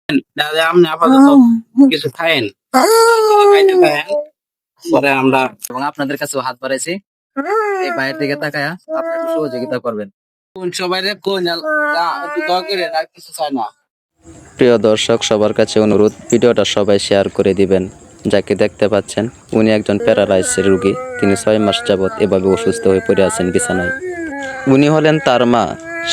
দাদা আপনি আপাতত কিছু খায়েন, খাইতে থাকেন, পরে আমরা এবং আপনাদের কাছেও হাত বাড়াইছি। এই বাইরের দিকে তাকায়া আপনি একটু সহযোগিতা করবেন। সবাই কোন একটু দয়া করে আর কিছু চায় না। প্রিয় দর্শক, সবার কাছে অনুরোধ, ভিডিওটা সবাই শেয়ার করে দিবেন। যাকে দেখতে পাচ্ছেন উনি একজন প্যারালাইসিস রোগী। তিনি 6 মাস যাবৎ এভাবে অসুস্থ হয়ে পড়ে আছেন বিছানায়। উনি হলেন তার মা,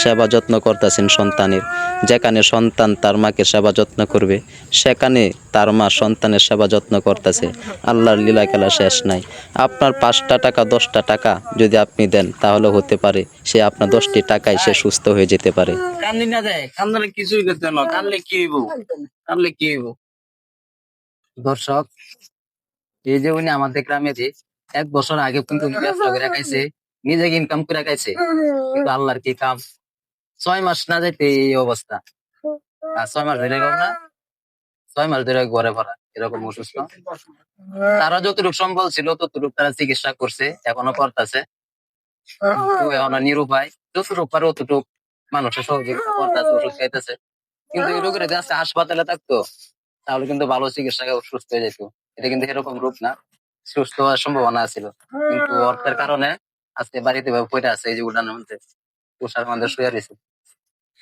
সেবা যত্ন করতেছেন সন্তানের। যেখানে সন্তান তার মাকে সেবা যত্ন করবে, সেখানে তার মা সন্তানের সেবা যত্ন করতেছে। আল্লাহর লীলা খেলা শেষ নাই। আপনার 5টা টাকা 10টা টাকা যদি আপনি দেন, তাহলে হতে পারে সে আপনার 10টি টাকায় সে সুস্থ হয়ে যেতে পারে। কান্দি না যায়, কান্দলে কিছুই করতে না, কানলে কি হইব, কানলে কি হইব। দর্শক, এই যে উনি আমাদের গ্রামে যে 1 বছর আগে কিন্তু উনি ব্যবসা করে খাইছে, নিজে ইনকাম করে খাইছে, কিন্তু আল্লাহর কি কাম, 6 মাস না যাইতে এই অবস্থা। আর 6 মাস ধরে না, 6 মাস ধরে ঘরে ভরা এরকম অসুস্থ। তারা যতটুকু সম্বল ছিল ততটুকু তারা চিকিৎসা করছে, এখনো করতেছে। এখনো নিরুপায়, যতটুকু পারে অতটুকু মানুষের সহযোগিতা করতেছে, ওষুধ খাইতেছে। কিন্তু এই রোগীরা যদি আজকে হাসপাতালে থাকতো, তাহলে কিন্তু ভালো চিকিৎসা সুস্থ হয়ে যেত। এটা কিন্তু এরকম রোগ না, সুস্থ হওয়ার সম্ভাবনা ছিল, কিন্তু অর্থের কারণে আজকে বাড়িতে পড়ে আছে, এই যে উঠানের মধ্যে তুষার মধ্যে শুয়ে রয়েছে।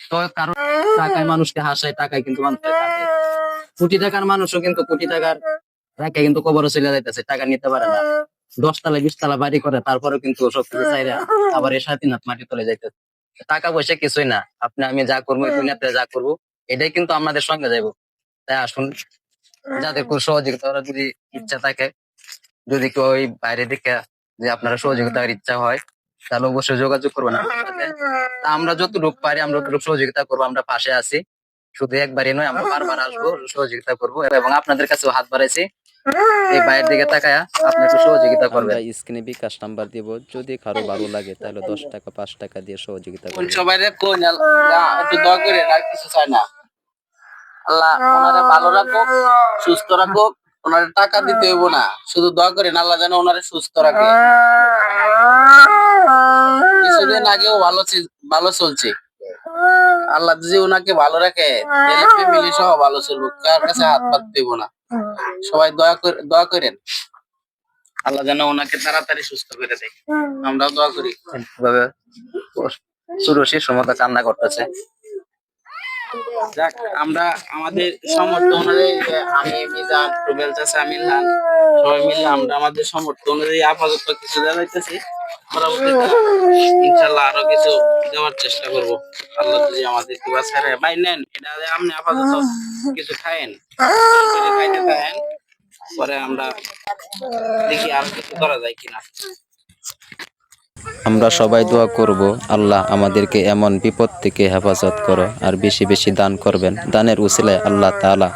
তো কারণ টাকায় মানুষকে হাসায়, টাকায় কিন্তু মানুষকে কাঁদে। কোটি টাকার মানুষও কিন্তু কোটি টাকার টাকায় কিন্তু কবরও চলে যাইতেছে, টাকা নিতে পারে না। 10 তলা 20 তলা বাড়ি করে, তারপরেও কিন্তু সবকিছু চাইরা আবার এই 7.5 হাত মাটি তলে যাইতেছে। টাকা পয়সা কিছুই না, আপনি আমি যা করবো, দুনিয়াতে যা করবো, এটাই কিন্তু আমাদের সঙ্গে যাইবো। তাই আসুন, যাদের খুব সহযোগিতা করার যদি ইচ্ছা থাকে, যদি কেউ ওই বাইরে দিকে যে আপনারা সহযোগিতার ইচ্ছা হয়, তাহলে অবশ্যই যোগাযোগ করবেন আমাদের সাথে। তা আমরা যতটুকু পারি আমরা ততটুকু সহযোগিতা করবো, আমরা পাশে আছি। শুধু একবারই নয়, আমরা বারবার আসবো, সহযোগিতা করবো এবং আপনাদের কাছেও হাত বাড়াইছি। এই বাইরের দিকে তাকায়া আপনি একটু সহযোগিতা করবেন। আমরা স্ক্রিনে বিকাশ নাম্বার দিব, যদি কারো ভালো লাগে তাহলে 10 টাকা 5 টাকা দিয়ে সহযোগিতা করবেন। সবাই কোন একটু দয়া করে আর কিছু চায় না। আল্লাহ ওনারে ভালো রাখুক, সুস্থ রাখুক। ওনারে টাকা দিতে হইব না, শুধু দোয়া করেন আল্লাহ যেন ওনারে সুস্থ রাখে। কিছুদিন আগেও ভালো চলছে, আল্লাহ যদি ওনাকে ভালো রাখে তাহলে ফ্যামিলি সহ ভালো চলবো, কার কাছে হাত পাত দিব না। সবাই দোয়া করেন আল্লাহ যেন ওনাকে তাড়াতাড়ি সুস্থ করে দেয়, আমরাও দোয়া করি। সুরশির সমতা কান্না করতেছে। যাক, আমরা আমাদের সামর্থ্য অনুযায়ী, আমি মিজান, রুবেল চাচা, আমিন খান, সবাই মিলে আমরা আমাদের সামর্থ্য অনুযায়ী আপাতত কিছু দেওয়া যাইতেছি। পরবর্তীতে ইনশাল্লাহ আরো কিছু দেওয়ার চেষ্টা করব, আল্লাহ যদি আমাদের কি বাঁচায়। ভাই নেন, এটা আপনি আপাতত কিছু খায়েন, খাইতে থাকেন, পরে আমরা দেখি আরো কিছু করা যায় কিনা। আমরা সবাই দোয়া করব, আল্লাহ আমাদেরকে এমন বিপদ থেকে হেফাজত করো, আর বেশি বেশি দান করবেন। দানের উসিলায় আল্লাহ তাআলা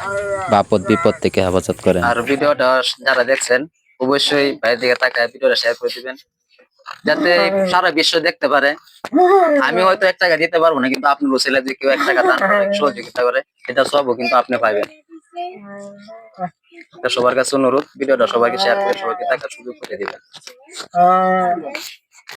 আপদ বিপদ থেকে হেফাজত করেন। আর ভিডিওটা যারা দেখছেন অবশ্যই বাইরের দিকে তাকায় ভিডিওটা শেয়ার করে দিবেন, যাতে সারা বিশ্ব দেখতে পারে। আমি হয়তো 1 টাকা দিতে পারবো না, কিন্তু আপনার উসিলায় যদি কেউ 1 টাকা দান করে, সহযোগিতা করে, এটা সবও কিন্তু আপনি পাবেন। সবার কাছে অনুরোধ, ভিডিওটা সবাইকে শেয়ার করে সবাইকে দেখার সুযোগ করে দিবেন।